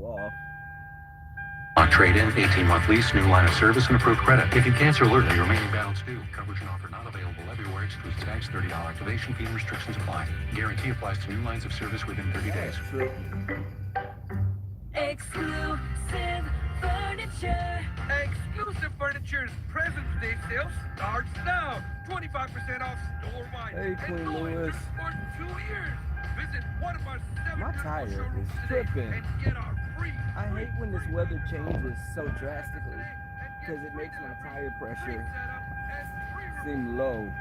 go off. On trade-in, 18-month lease, new line of service, and approved credit. If you cancel early, remaining balance due. Coverage and offer not available everywhere. Excludes tax, $30 activation fee, and restrictions apply. Guarantee applies to new lines of service within 30 days. Exclusive furniture. Exclusive Furniture's President's Day sale starts now. 25% off store-wide. Hey, Queen Louis. For 2 years. Visit one of our 7 My tire showrooms is today tripping. and get our free. I hate when this weather changes so drastically because it makes my tire pressure seem low.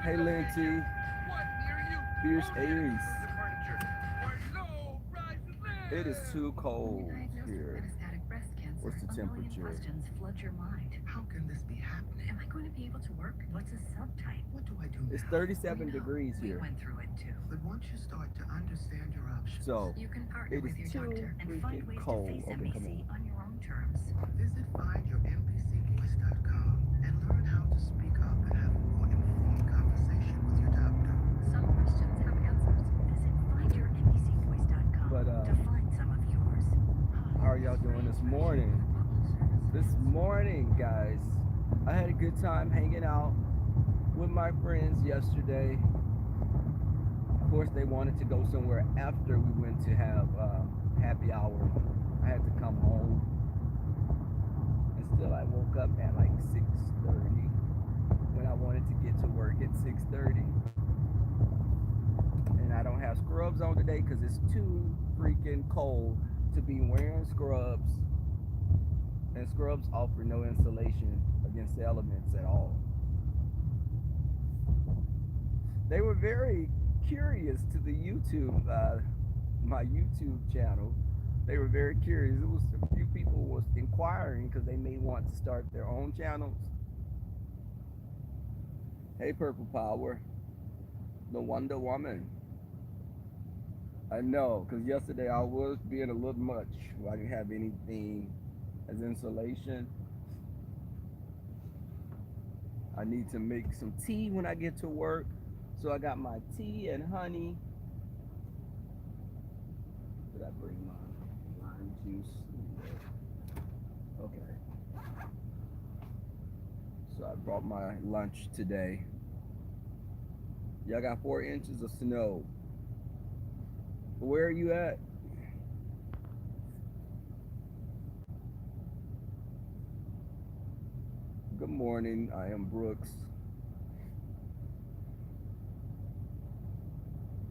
Hey, Linty. Fierce Aries. It is too cold here. What's the temperature? Flood your mind. How can this be happening? Am I going to be able to work? What's a subtype? What do I do It's now? 37 degrees We here. went through it too. But once you start to understand your options, So You can partner it with is your too doctor and find freaking ways cold. to face Okay, come MBC on. on your own terms. visit findyourmpcvoice.com and learn how to speak up and have a more informed conversation with your doctor. Some questions have answers. Visit findyourmbcvoice.com But, to find some of yours. How are y'all doing this morning? This morning, guys, I had a good time hanging out with my friends yesterday. Of course, they wanted to go somewhere after we went to have happy hour. I had to come home. And still, I woke up at like 6:30 when I wanted to get to work at 6:30. And I don't have scrubs on today because it's too freaking cold to be wearing scrubs. And scrubs offer no insulation against the elements at all. They were very curious to the YouTube, my YouTube channel. They were very curious. It was a few people was inquiring because they may want to start their own channels. Hey, Purple Power, the Wonder Woman. I know, because yesterday I was being a little much. I didn't have anything as insulation. I need to make some tea when I get to work. So I got my tea and honey. Did I bring my lime juice? Okay. So I brought my lunch today. Y'all got 4 inches of snow. Where are you at? Good morning, I am Brooks.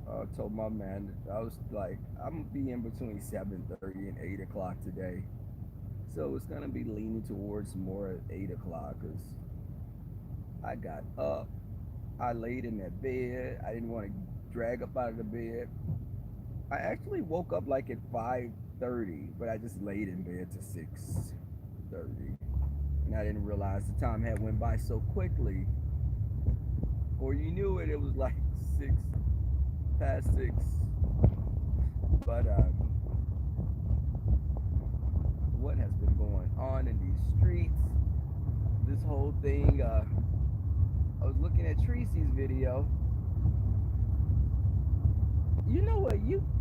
I told my man, I was like, I'm gonna be in between 7:30 and 8 o'clock today. So it's gonna be leaning towards more at 8 o'clock because I got up, I laid in that bed, I didn't want to drag up out of the bed. I actually woke up like at 5:30, but I just laid in bed to 6:30. And I didn't realize the time had went by so quickly. Before you knew it, it was like 6:06. But what has been going on in these streets? This whole thing, I was looking at Tracy's video. You know what,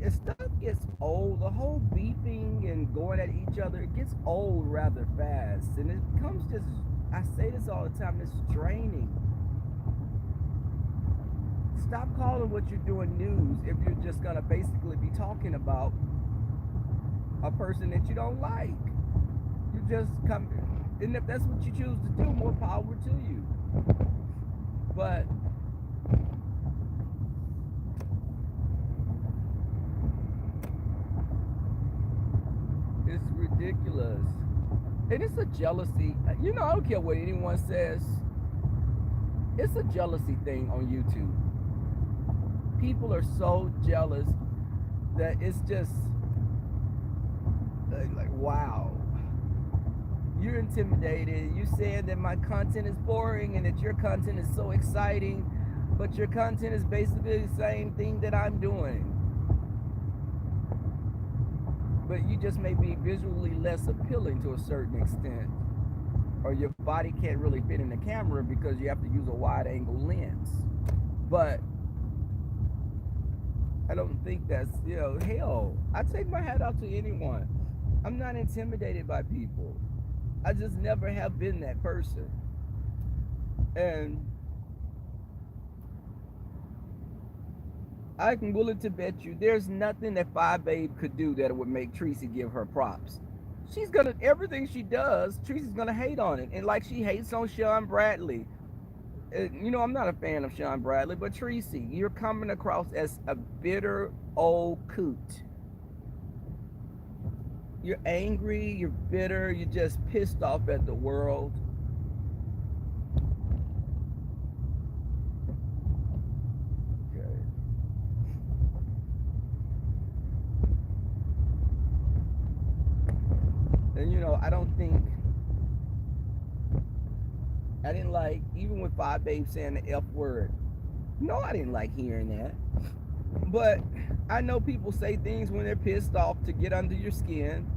as stuff gets old, the whole beeping and going at each other, it gets old rather fast. And it becomes just, I say this all the time, it's draining. Stop calling what you're doing news if you're just gonna basically be talking about a person that you don't like. You just come, and if that's what you choose to do, more power to you. But it's ridiculous. And it's a jealousy. You know, I don't care what anyone says. It's a jealousy thing on YouTube. People are so jealous that it's just like, wow. You're intimidated. You're saying that my content is boring and that your content is so exciting, but your content is basically the same thing that I'm doing. But you just may be visually less appealing to a certain extent, or your body can't really fit in the camera because you have to use a wide angle lens. But I don't think that's, hell, I take my hat out to anyone I'm not intimidated by people. I just never have been that person. And I can willing to bet you there's nothing that Five Babe could do that would make Tracy give her props. She's gonna, everything she does, Tracy's gonna hate on it. And like she hates on Sean Bradley. You know, I'm not a fan of Sean Bradley, but Tracy, you're coming across as a bitter old coot. You're angry, you're bitter, you're just pissed off at the world. Okay. And you know, I didn't like, even with Five Babe saying the F word. No, I didn't like hearing that. But I know people say things when they're pissed off to get under your skin.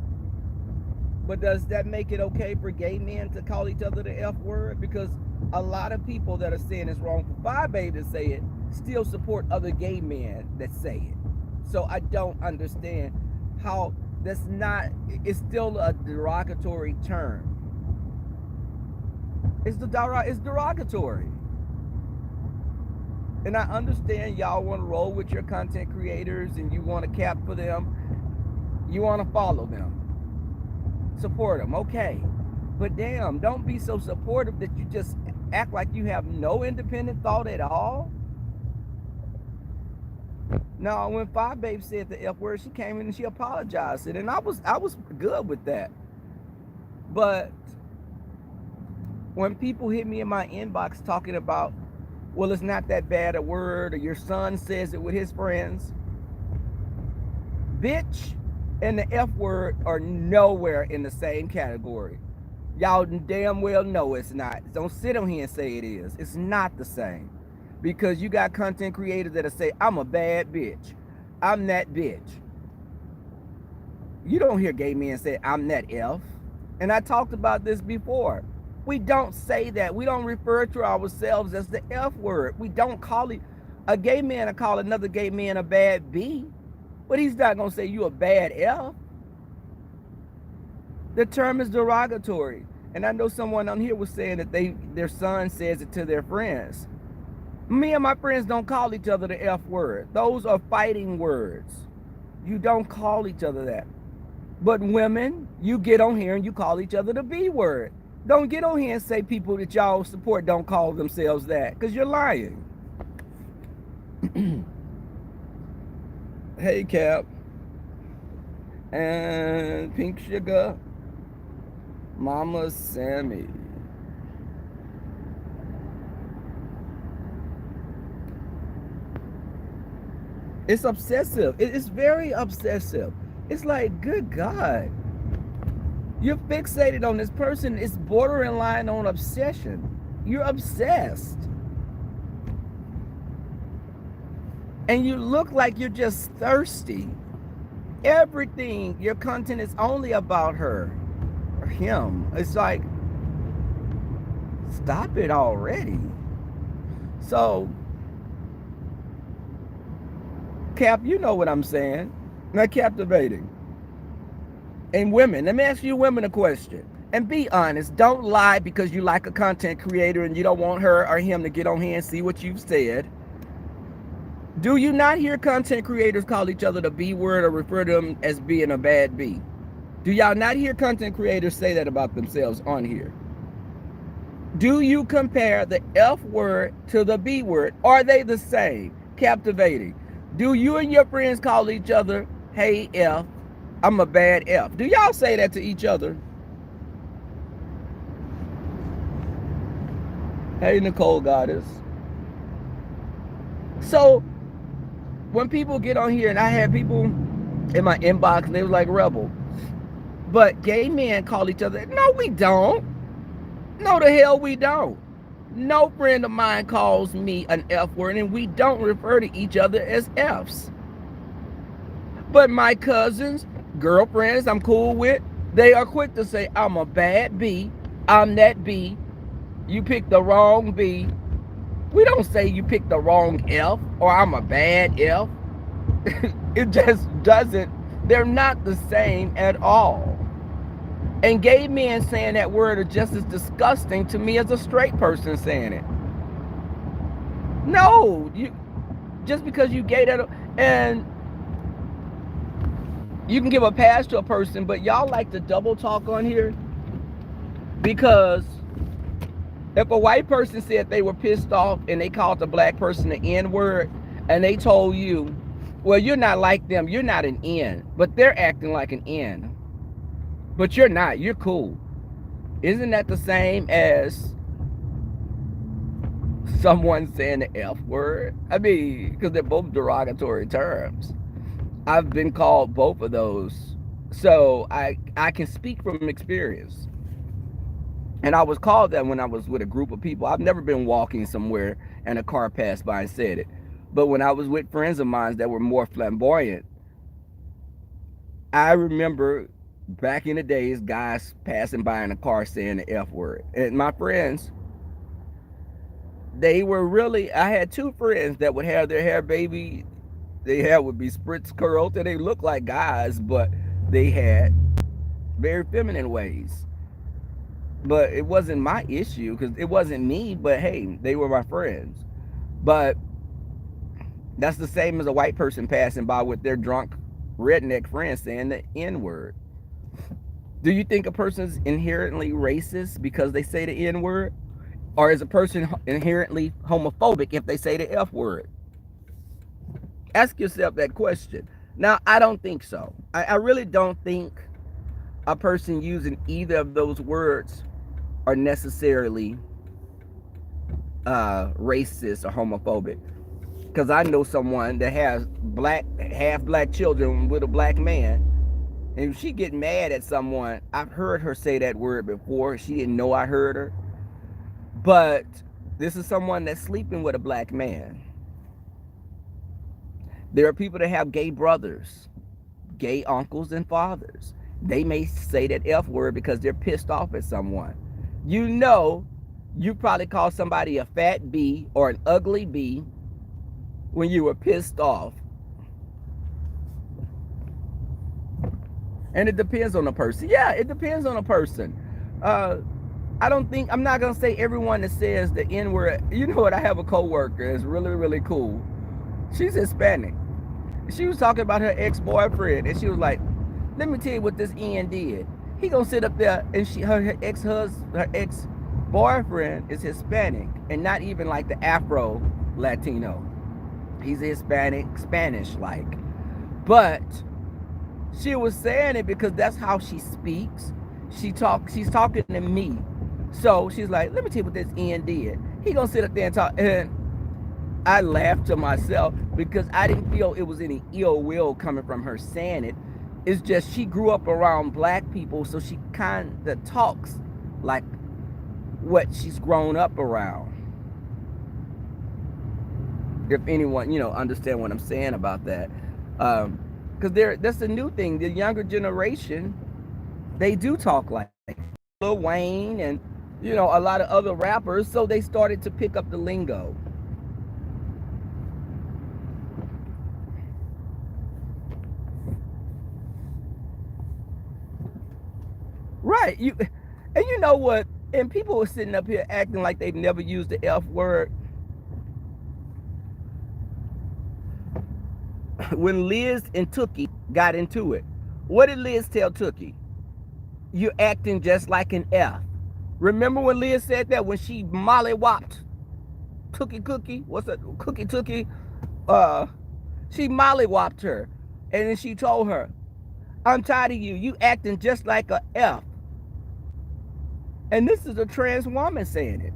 But does that make it okay for gay men to call each other the F word? Because a lot of people that are saying it's wrong for Five Babe to say it still support other gay men that say it. So I don't understand how that's not, it's still a derogatory term. It's derogatory. And I understand y'all want to roll with your content creators and you want to cap for them. You want to follow them. Support them, okay. But damn, don't be so supportive that you just act like you have no independent thought at all. No, when Five Babe said the F word, she came in and she apologized. And I was good with that. But when people hit me in my inbox talking about, well, it's not that bad a word, or your son says it with his friends. Bitch and the F word are nowhere in the same category. Y'all damn well know it's not. Don't sit on here and say it is. It's not the same. Because you got content creators that'll say, I'm a bad bitch. I'm that bitch. You don't hear gay men say, I'm that F. And I talked about this before. We don't say that. We don't refer to ourselves as the F word. We don't call it, a gay man to call another gay man a bad B, but he's not gonna say you a bad F. The term is derogatory. And I know someone on here was saying that their son says it to their friends. Me and my friends don't call each other the F word. Those are fighting words. You don't call each other that. But women, you get on here and you call each other the B word. Don't get on here and say people that y'all support don't call themselves that, because you're lying. Hey, Cap. And Pink Sugar. Mama Sammy. It's obsessive. It's very obsessive. It's like, good God. You're fixated on this person. It's borderline on obsession. You're obsessed. And you look like you're just thirsty. Everything, your content is only about her or him. It's like, stop it already. So, Cap, you know what I'm saying. Not captivating. And women, let me ask you women a question. And be honest. Don't lie because you like a content creator and you don't want her or him to get on here and see what you've said. Do you not hear content creators call each other the B word or refer to them as being a bad B? Do y'all not hear content creators say that about themselves on here? Do you compare the F word to the B word? Are they the same? Captivating. Do you and your friends call each other, hey F, I'm a bad F? Do y'all say that to each other? Hey, Nicole Goddess. So, when people get on here, and I had people in my inbox, and they were like, Rebel, but gay men call each other. No, we don't. No, the hell we don't. No friend of mine calls me an F word, and we don't refer to each other as Fs. But my cousins, girlfriends I'm cool with, they are quick to say, I'm a bad B, I'm that B, you picked the wrong B. We don't say you picked the wrong F or I'm a bad F. It just doesn't, they're not the same at all. And gay men saying that word are just as disgusting to me as a straight person saying it. No, you just because you gay that, and you can give a pass to a person, but y'all like to double talk on here because if a white person said they were pissed off and they called the black person the N word and they told you, well, you're not like them, you're not an N, but they're acting like an N. But you're not, you're cool. Isn't that the same as someone saying the F word? I mean, because they're both derogatory terms. I've been called both of those. So I can speak from experience. And I was called that when I was with a group of people. I've never been walking somewhere and a car passed by and said it. But when I was with friends of mine that were more flamboyant, I remember back in the days, guys passing by in a car saying the F word. And my friends, they were really, I had two friends that would have their hair baby, their hair would be spritz curled, and they looked like guys, but they had very feminine ways. But it wasn't my issue because it wasn't me, but hey, they were my friends. But that's the same as a white person passing by with their drunk redneck friends saying the N word. Do you think a person's inherently racist because they say the N word? Or is a person inherently homophobic if they say the F word? Ask yourself that question. Now, I don't think so. I really don't think a person using either of those words are necessarily racist or homophobic. Because I know someone that has half black children with a black man. And if she get mad at someone, I've heard her say that word before. She didn't know I heard her. But this is someone that's sleeping with a black man. There are people that have gay brothers, gay uncles and fathers. They may say that F word because they're pissed off at someone. You know, you probably call somebody a fat B or an ugly B when you were pissed off. And it depends on the person. Yeah, it depends on the person. I don't think, I'm not going to say everyone that says the N word. You know what? I have a coworker that's really, really cool. She's Hispanic. She was talking about her ex-boyfriend, and she was like, let me tell you what this N did. He gonna sit up there, and her ex-boyfriend is Hispanic, and not even like the Afro Latino. He's Hispanic, Spanish-like. But she was saying it because that's how she speaks. She's talking to me. So she's like, let me tell you what this N did. He gonna sit up there and talk. And I laughed to myself because I didn't feel it was any ill will coming from her saying it. It's just she grew up around black people, so she kind of talks like what she's grown up around. If anyone, understand what I'm saying about that. Because that's the new thing. The younger generation, they do talk like Lil Wayne and, a lot of other rappers, so they started to pick up the lingo. Right. And you know what? And people were sitting up here acting like they've never used the F word. When Liz and Tookie got into it, what did Liz tell Tookie? You're acting just like an F. Remember when Liz said that when she mollywopped Cookie? What's that? Cookie Tookie? She mollywopped her. And then she told her, I'm tired of you. You acting just like a F. And this is a trans woman saying it.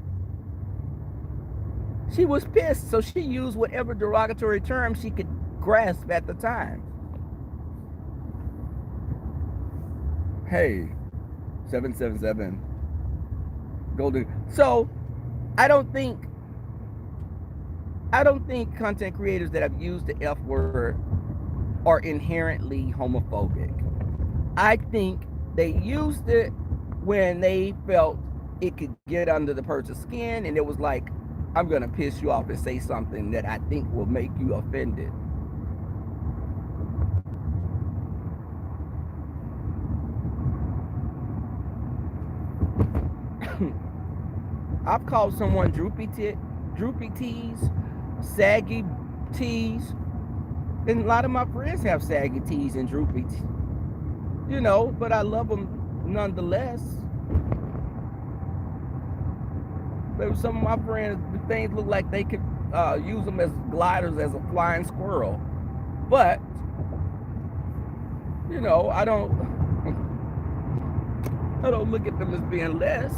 She was pissed, so she used whatever derogatory term she could grasp at the time. Hey, 777 Golden. So I don't think content creators that have used the F word are inherently homophobic. I think they used it when they felt it could get under the person's skin, and it was like, I'm gonna piss you off and say something that I think will make you offended. I've called someone droopy tees, saggy tees, and a lot of my friends have saggy tees and droopy tees, but I love them nonetheless. But some of my friends, the things look like they could use them as gliders as a flying squirrel. But, I don't look at them as being less.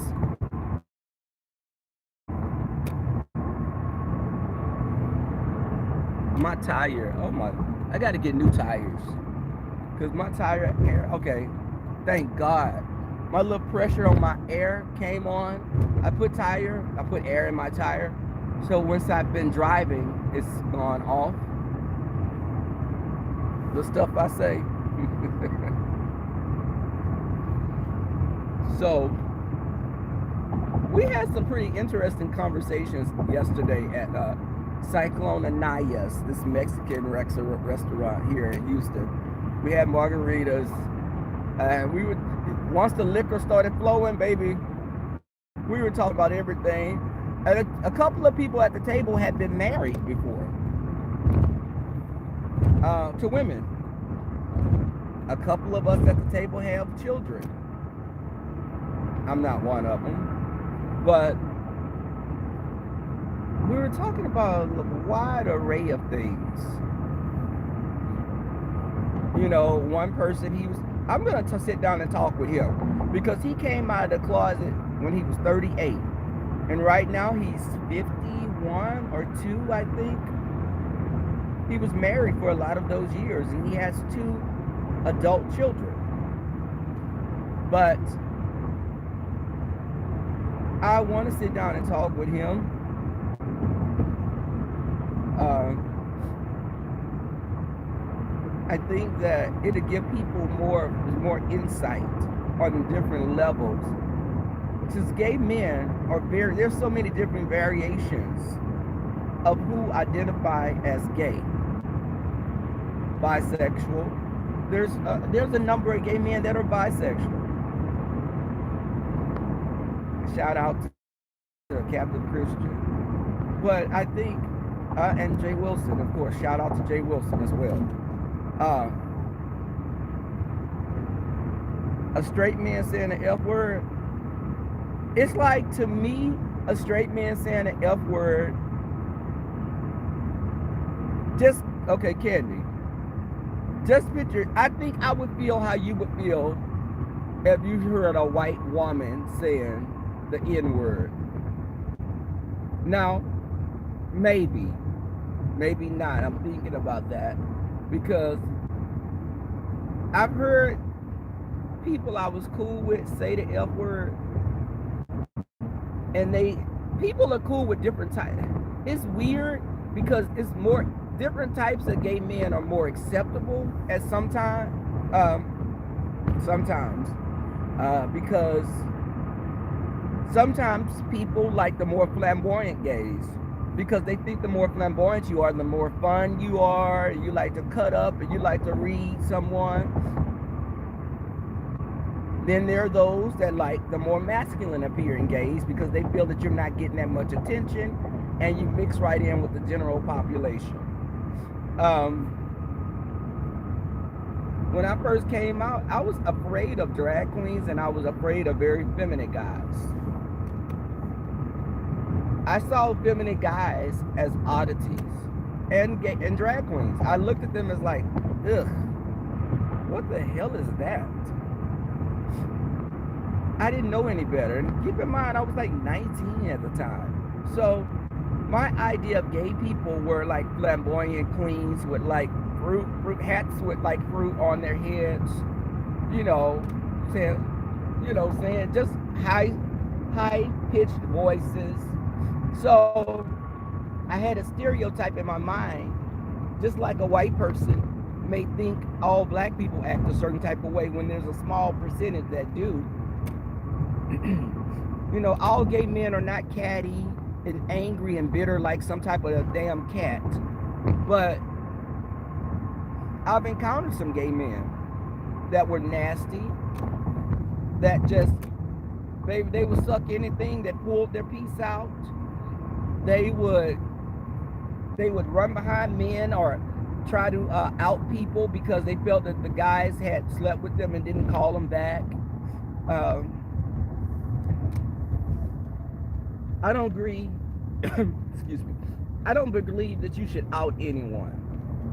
My tire, I got to get new tires. Because my tire air, okay, thank God. My little pressure on my air came on. I put air in my tire. So once I've been driving, it's gone off. The stuff I say. So we had some pretty interesting conversations yesterday at Cyclone Anayas, this Mexican restaurant here in Houston. We had margaritas, and once the liquor started flowing, baby, we were talking about everything. And a couple of people at the table had been married before, to women. A couple of us at the table have children. I'm not one of them, but we were talking about a wide array of things. One person, I'm going to sit down and talk with him because he came out of the closet when he was 38. And right now he's 51 or 2, I think. He was married for a lot of those years and he has 2 adult children. But I want to sit down and talk with him. I think that it'll give people more insight on different levels. Since gay men are there's so many different variations of who identify as gay. Bisexual. There's a number of gay men that are bisexual. Shout out to Captain Christian. But I think, and Jay Wilson, of course, shout out to Jay Wilson as well. A straight man saying the F word, it's like, to me, a straight man saying the F word, Candy, just picture, I think I would feel how you would feel if you heard a white woman saying the N word. Now, maybe not. I'm thinking about that because I've heard people I was cool with say the F word, and people are cool with different types. It's weird because it's more different types of gay men are more acceptable at sometimes because sometimes people like the more flamboyant gays because they think the more flamboyant you are, the more fun you are. You like to cut up and you like to read someone. Then there are those that like the more masculine appearing gays because they feel that you're not getting that much attention and you mix right in with the general population. When I first came out, I was afraid of drag queens and I was afraid of very feminine guys. I saw feminine guys as oddities and drag queens. I looked at them as like, ugh, what the hell is that? I didn't know any better. And keep in mind, I was like 19 at the time. So my idea of gay people were like flamboyant queens with like fruit hats with like fruit on their heads, saying just high pitched voices. So I had a stereotype in my mind, just like a white person may think all black people act a certain type of way when there's a small percentage that do. All gay men are not catty and angry and bitter like some type of a damn cat. But I've encountered some gay men that were nasty, that just They would suck anything that pulled their piece out. They would they would run behind men or try to out people because they felt that the guys had slept with them and didn't call them back. Um, I don't agree. Excuse me. I don't believe that you should out anyone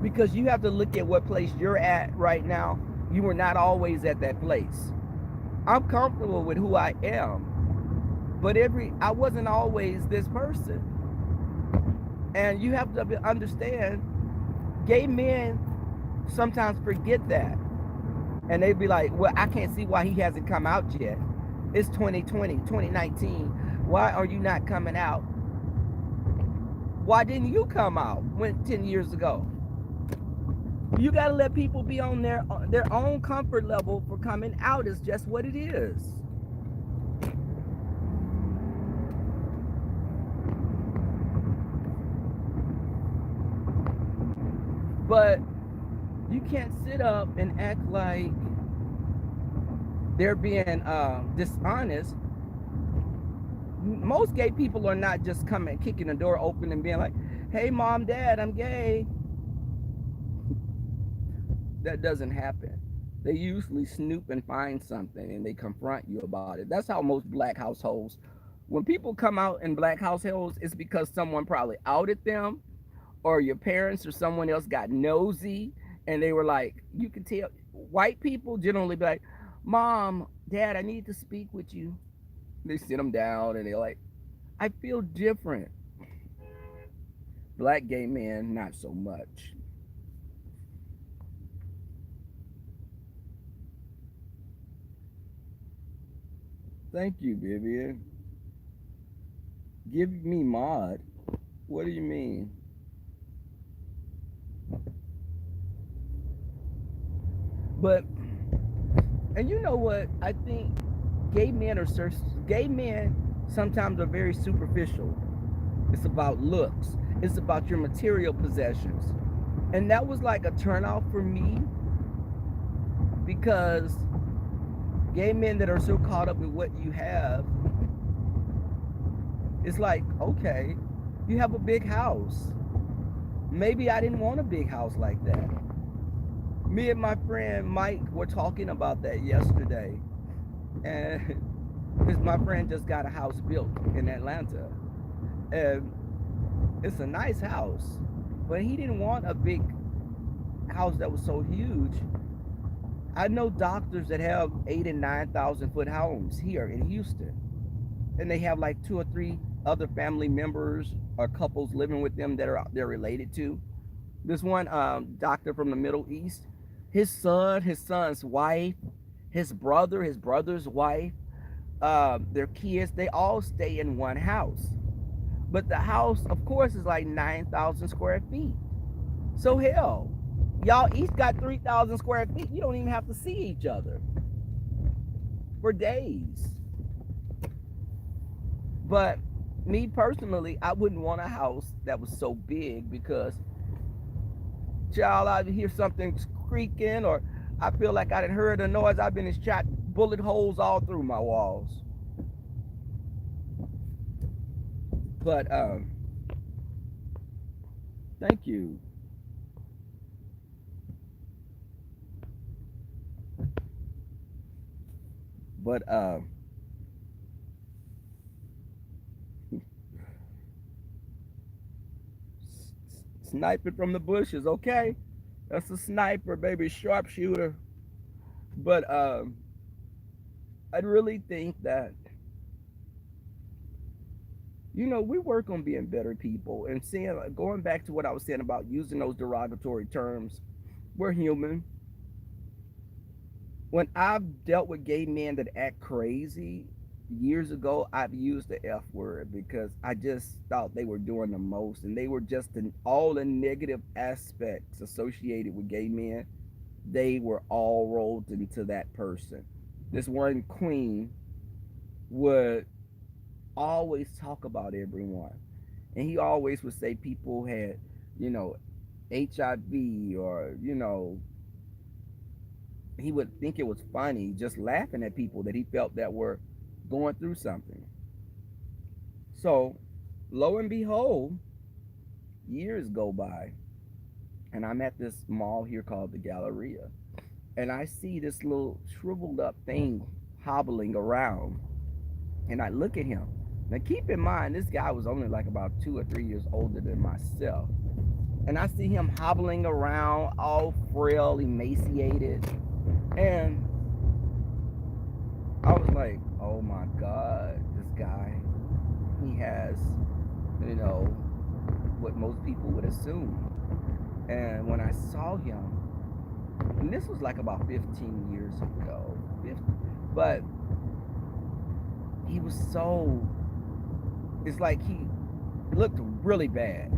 because you have to look at what place you're at right now. You were not always at that place. I'm comfortable with who I am, but I wasn't always this person. And you have to understand, gay men sometimes forget that. And they'd be like, well, I can't see why he hasn't come out yet. It's 2020, 2019. Why are you not coming out? Why didn't you come out 10 years ago? You got to let people be on their own comfort level for coming out. It's just what it is. But you can't sit up and act like they're being dishonest. Most gay people are not just coming, kicking the door open and being like, hey, mom, dad, I'm gay. That doesn't happen. They usually snoop and find something and they confront you about it. That's how most black households, when people come out in black households, it's because someone probably outed them or your parents or someone else got nosy and they were like, you can tell. White people generally be like, mom, dad, I need to speak with you. They sit them down and they're like, I feel different. Black gay men, not so much. Thank you, Vivian. Give me mod. What do you mean? But, and you know what? I think gay men are gay men sometimes are very superficial. It's about looks. It's about your material possessions. And that was like a turnoff for me because gay men that are so caught up in what you have, it's like, okay, you have a big house. Maybe I didn't want a big house like that. Me and my friend Mike were talking about that yesterday. And because my friend just got a house built in Atlanta. And it's a nice house. But he didn't want a big house that was so huge. I know doctors that have 8 and 9,000 foot homes here in Houston, and they have like 2 or 3 other family members or couples living with them that they're related to. This one doctor from the Middle East, his son's wife, his brother's wife, their kids, they all stay in one house. But the house, of course, is like 9,000 square feet. So hell, y'all each got 3,000 square feet. You don't even have to see each other for days. But me personally, I wouldn't want a house that was so big because, child, I hear something creaking or I feel like I didn't heard a noise. I've been shot bullet holes all through my walls. But thank you. But sniping from the bushes, okay? That's a sniper, baby, sharpshooter. But I really think that we work on being better people and seeing, going back to what I was saying about using those derogatory terms. We're human. When I've dealt with gay men that act crazy years ago, I've used the F word because I just thought they were doing the most and they were just all the negative aspects associated with gay men. They were all rolled into that person. This one queen would always talk about everyone. And he always would say people had, you know, HIV or, he would think it was funny just laughing at people that he felt that were going through something. So, lo and behold, years go by, and I'm at this mall here called the Galleria, and I see this little shriveled up thing hobbling around, and I look at him. Now, keep in mind, this guy was only like about 2 or 3 years older than myself, and I see him hobbling around, all frail, emaciated, and I was like, "Oh my God, this guy, he has, you know, what most people would assume." And when I saw him, and this was like about 15 years ago, but he was so, it's like he looked really bad.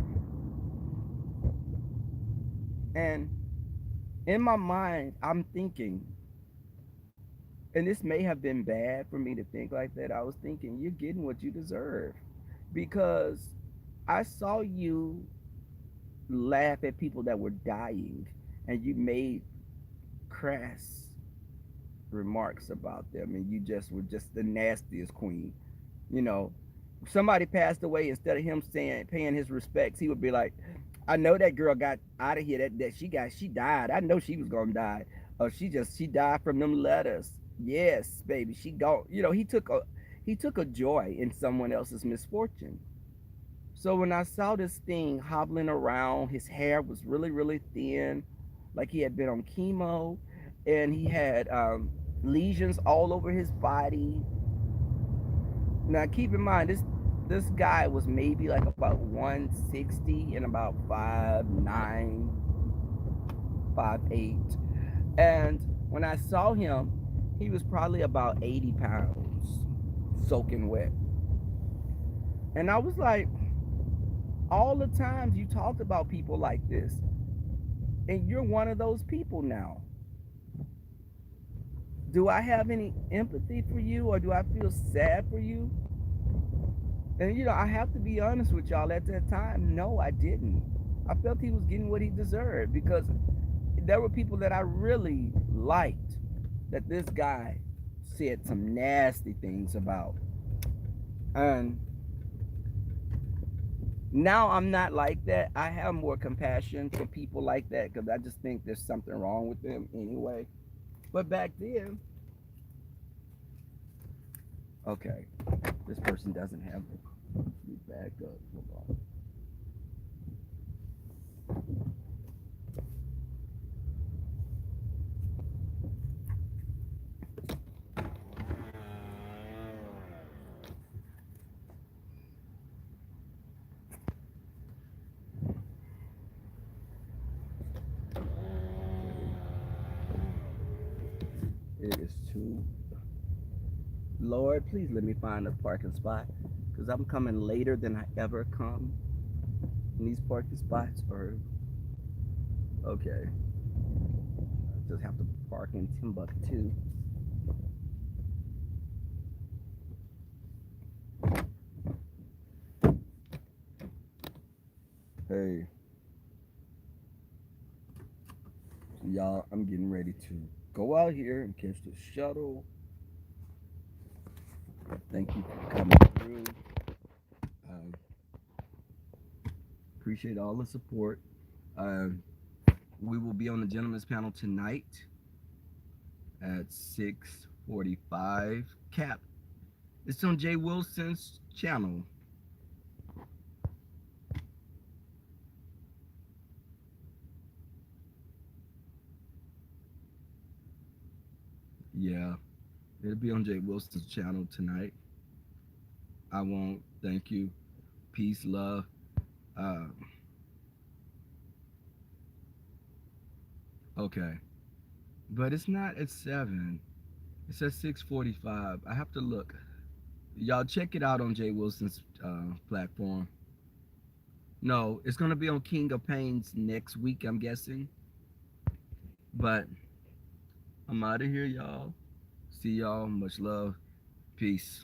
And in my mind, I'm thinking, and this may have been bad for me to think like that. I was thinking, you're getting what you deserve because I saw you laugh at people that were dying and you made crass remarks about them and you just were just the nastiest queen. You know, if somebody passed away, instead of him saying paying his respects, he would be like, I know that girl got out of here, that she died. I know she was gonna die. Or she died from them letters. Yes, baby, she gone. You know, he took a joy in someone else's misfortune. So when I saw this thing hobbling around, his hair was really, really thin, like he had been on chemo, and he had lesions all over his body. Now keep in mind this guy was maybe like about 160 and about 5'9", 5'8". And when I saw him, he was probably about 80 pounds, soaking wet. And I was like, all the times you talked about people like this, and you're one of those people now. Do I have any empathy for you or do I feel sad for you? And I have to be honest with y'all, at that time, no, I didn't. I felt he was getting what he deserved because there were people that I really liked that this guy said some nasty things about. And now I'm not like that. I have more compassion for people like that because I just think there's something wrong with them anyway. But back then, okay, this person doesn't have the back up. Hold on. It is too. Lord, please let me find a parking spot because I'm coming later than I ever come. And these parking spots are okay. I just have to park in Timbuktu. Hey, so y'all, I'm getting ready to go out here and catch the shuttle. Thank you for coming through. Um, appreciate all the support. Um, we will be on the gentleman's panel tonight at 6:45. Cap. It's on Jay Wilson's channel. Yeah, it'll be on Jay Wilson's channel tonight. I won't. Thank you. Peace, love. Uh, okay, but it's not at 7. It's at 6:45. I have to look. Y'all check it out on Jay Wilson's platform. No, it's gonna be on King of Pains next week, I'm guessing. But I'm out of here, y'all. See y'all. Much love. Peace.